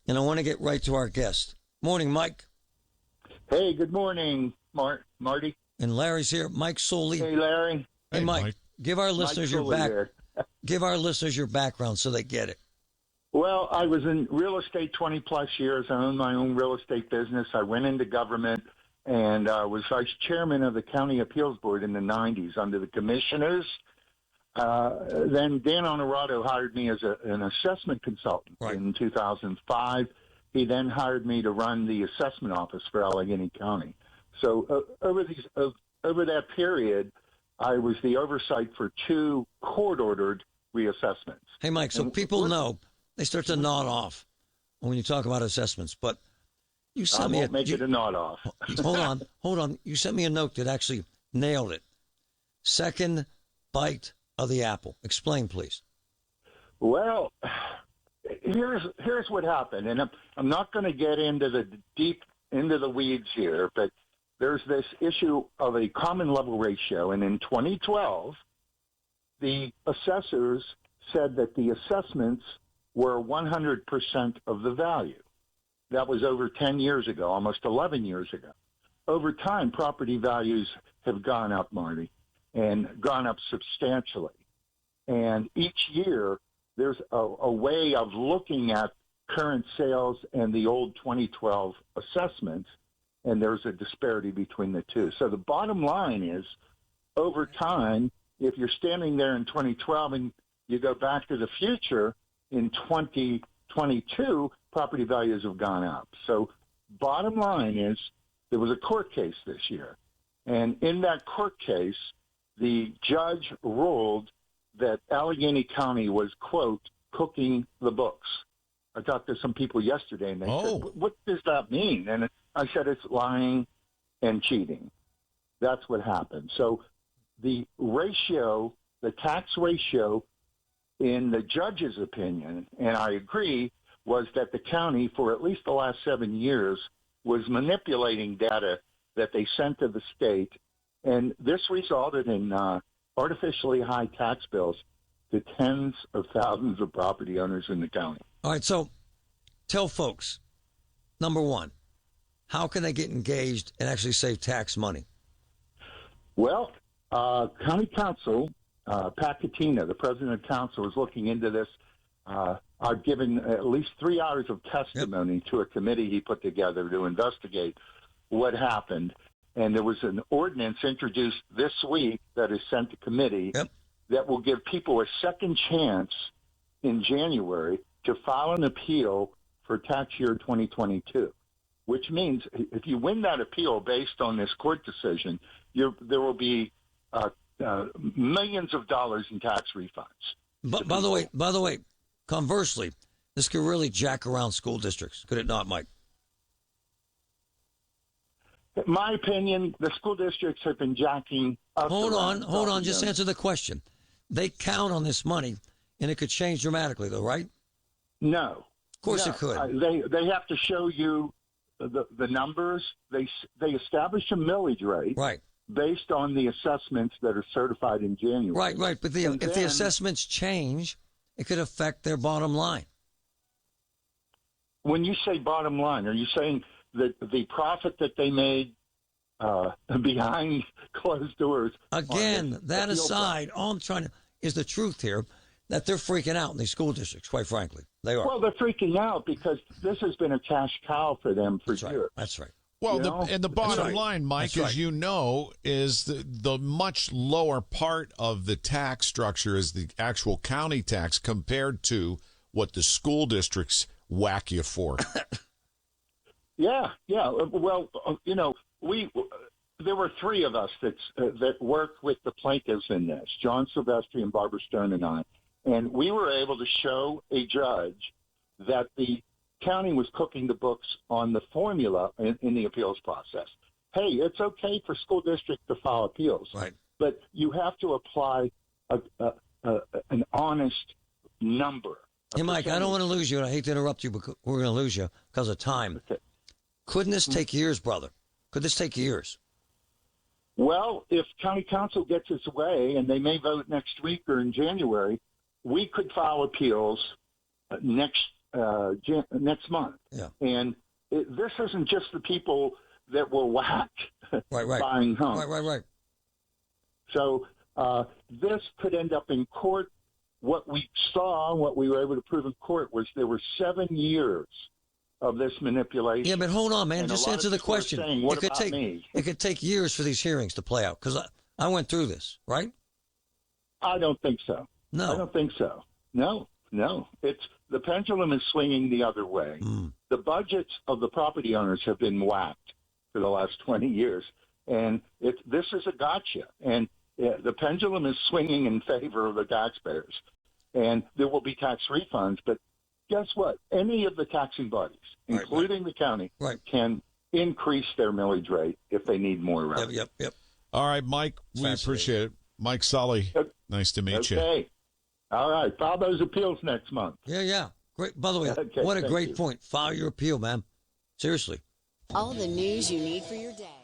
and I want to get right to our guest. Morning, Mike. Hey, good morning, Marty. And Larry's here. Mike Suley. Hey, Larry. Hey, Mike. Give our listeners give our listeners your background so they get it. Well, I was in real estate 20 plus years. I owned my own real estate business. I went into government and was vice chairman of the county appeals board in the 90s under the commissioners. Then Dan Honorado hired me as an assessment consultant in 2005. He then hired me to run the assessment office for Allegheny County. So over that period, I was the oversight for 2 court-ordered reassessments. Hey, Mike, so people know, they start to nod off when you talk about assessments, but you sent me it a nod off. Hold on. You sent me a note that actually nailed it. Second bite of the apple. Explain, please. Well, here's what happened, and I'm not going to get into the weeds here, but there's this issue of a common level ratio, and in 2012, the assessors said that the assessments were 100% of the value. That was over 10 years ago, almost 11 years ago. Over time, property values have gone up, Marty, and gone up substantially. And each year, there's a way of looking at current sales and the old 2012 assessments, and there's a disparity between the two. So the bottom line is, over time, if you're standing there in 2012 and you go back to the future, in 2022, property values have gone up. So bottom line is, there was a court case this year. And in that court case, the judge ruled that Allegheny County was, quote, cooking the books. I talked to some people yesterday, and they said, what does that mean? And I said, it's lying and cheating. That's what happened. So the ratio, the tax ratio, in the judge's opinion, and I agree, was that the county, for at least the last 7 years, was manipulating data that they sent to the state, and this resulted in artificially high tax bills to tens of thousands of property owners in the county. All right, so tell folks, number one, how can they get engaged and actually save tax money? Well, County Council, Pat Katina, the president of council, is looking into this. I've given at least 3 hours of testimony to a committee he put together to investigate what happened. And there was an ordinance introduced this week that is sent to committee that will give people a second chance in January to file an appeal for tax year 2022, which means if you win that appeal based on this court decision, there will be millions of dollars in tax refunds. By the way, conversely, this could really jack around school districts, could it not, Mike? In my opinion, the school districts have been jacking up. Hold on. Just answer the question. They count on this money, and it could change dramatically, though, right? No. Of course it could. They have to show you the numbers. They establish a millage rate based on the assessments that are certified in January. Right. But if the assessments change, it could affect their bottom line. When you say bottom line, are you saying that the profit that they made behind closed doors? Again, that aside, all I'm trying to is the truth here that they're freaking out in these school districts, quite frankly. They are. Well, they're freaking out because this has been a cash cow for them for years. That's right. Well, the bottom line, Mike, as you know, is the much lower part of the tax structure is the actual county tax compared to what the school districts whack you for. Yeah. Well, there were 3 of us that worked with the plaintiffs in this, John Silvestri and Barbara Stern and I, and we were able to show a judge that the county was cooking the books on the formula in the appeals process. Hey, it's okay for school districts to file appeals, but you have to apply an honest number. Hey, Mike, I don't want to lose you, and I hate to interrupt you, but we're going to lose you because of time. Okay. Couldn't this take years, brother? Could this take years? Well, if county council gets its way, and they may vote next week or in January, we could file appeals next next month. Yeah. And this isn't just the people that were whacked right. buying homes. Right. So this could end up in court. What we saw, what we were able to prove in court, was there were 7 years of this manipulation. Yeah, but hold on, man. And Just answer the question. Saying, what about me? It could take years for these hearings to play out, because I went through this, right? I don't think so. No. I don't think so. No. It's the pendulum is swinging the other way. The budgets of the property owners have been whacked for the last 20 years, and this is a gotcha. And the pendulum is swinging in favor of the taxpayers, and there will be tax refunds. But guess what? Any of the taxing bodies, including the county, can increase their millage rate if they need more revenue. Yep. All right, Mike, we appreciate it. Mike Suley, nice to meet you. Okay. All right. File those appeals next month. Yeah. Great. By the way, what a great point. File your appeal, man. Seriously. All the news you need for your day.